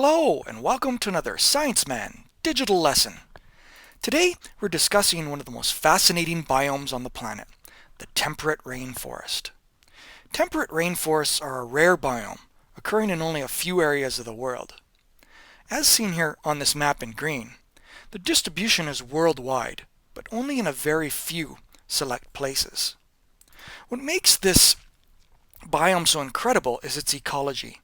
Hello and welcome to another ScienceMan digital lesson. Today we're discussing one of the most fascinating biomes on the planet, the temperate rainforest. Temperate rainforests are a rare biome, occurring in only a few areas of the world. As seen here on this map in green, the distribution is worldwide, but only in a very few select places. What makes this biome so incredible is its ecology.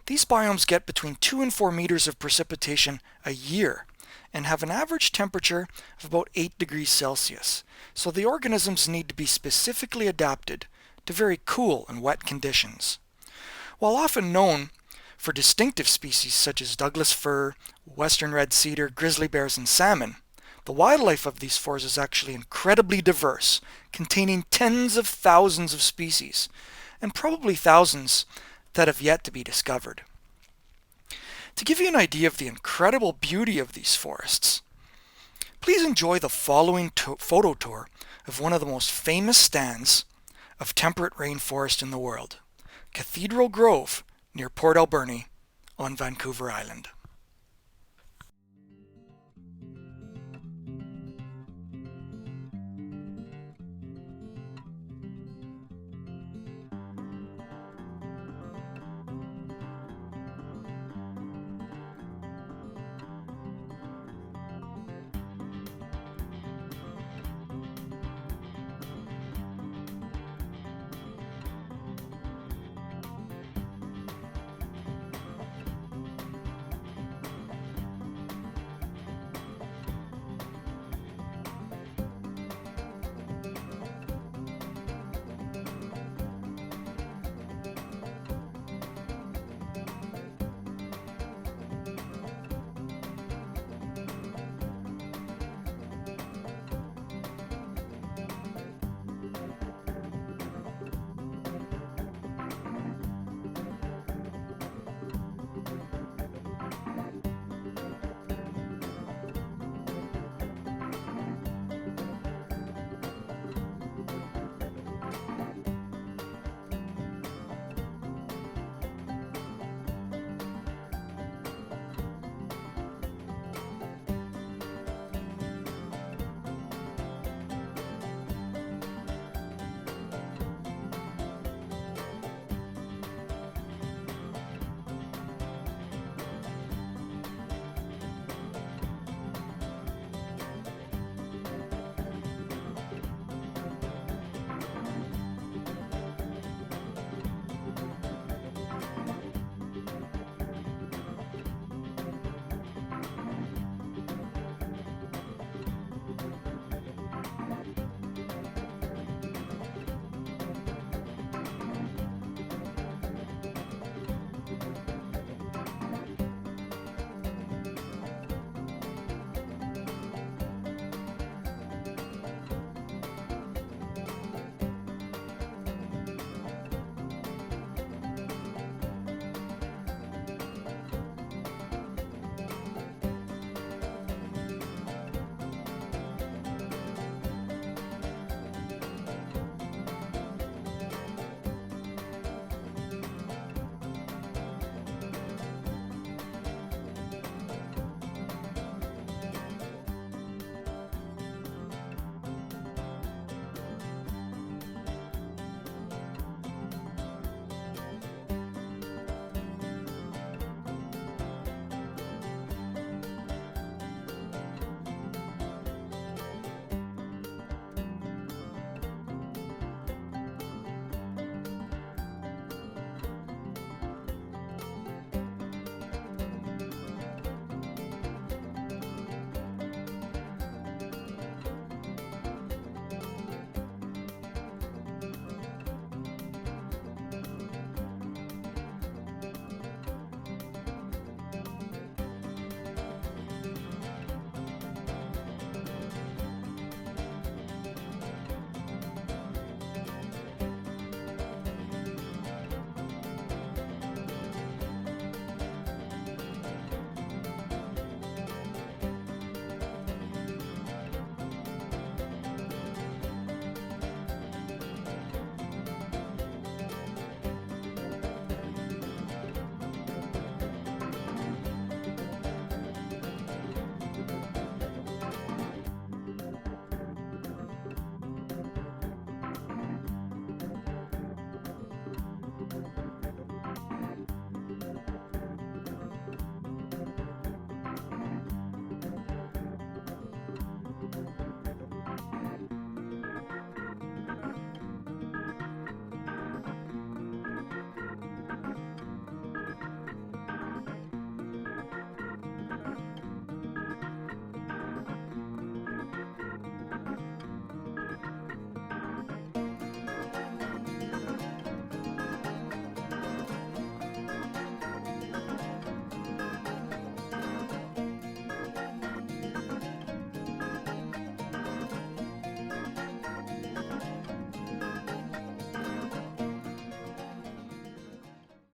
These biomes get between 2 and 4 meters of precipitation a year and have an average temperature of about 8 degrees Celsius, so the organisms need to be specifically adapted to very cool and wet conditions. While often known for distinctive species such as Douglas fir, western red cedar, grizzly bears, and salmon, the wildlife of these forests is actually incredibly diverse, containing tens of thousands of species, and probably thousands that have yet to be discovered. To give you an idea of the incredible beauty of these forests, please enjoy the following photo tour of one of the most famous stands of temperate rainforest in the world, Cathedral Grove near Port Alberni on Vancouver Island.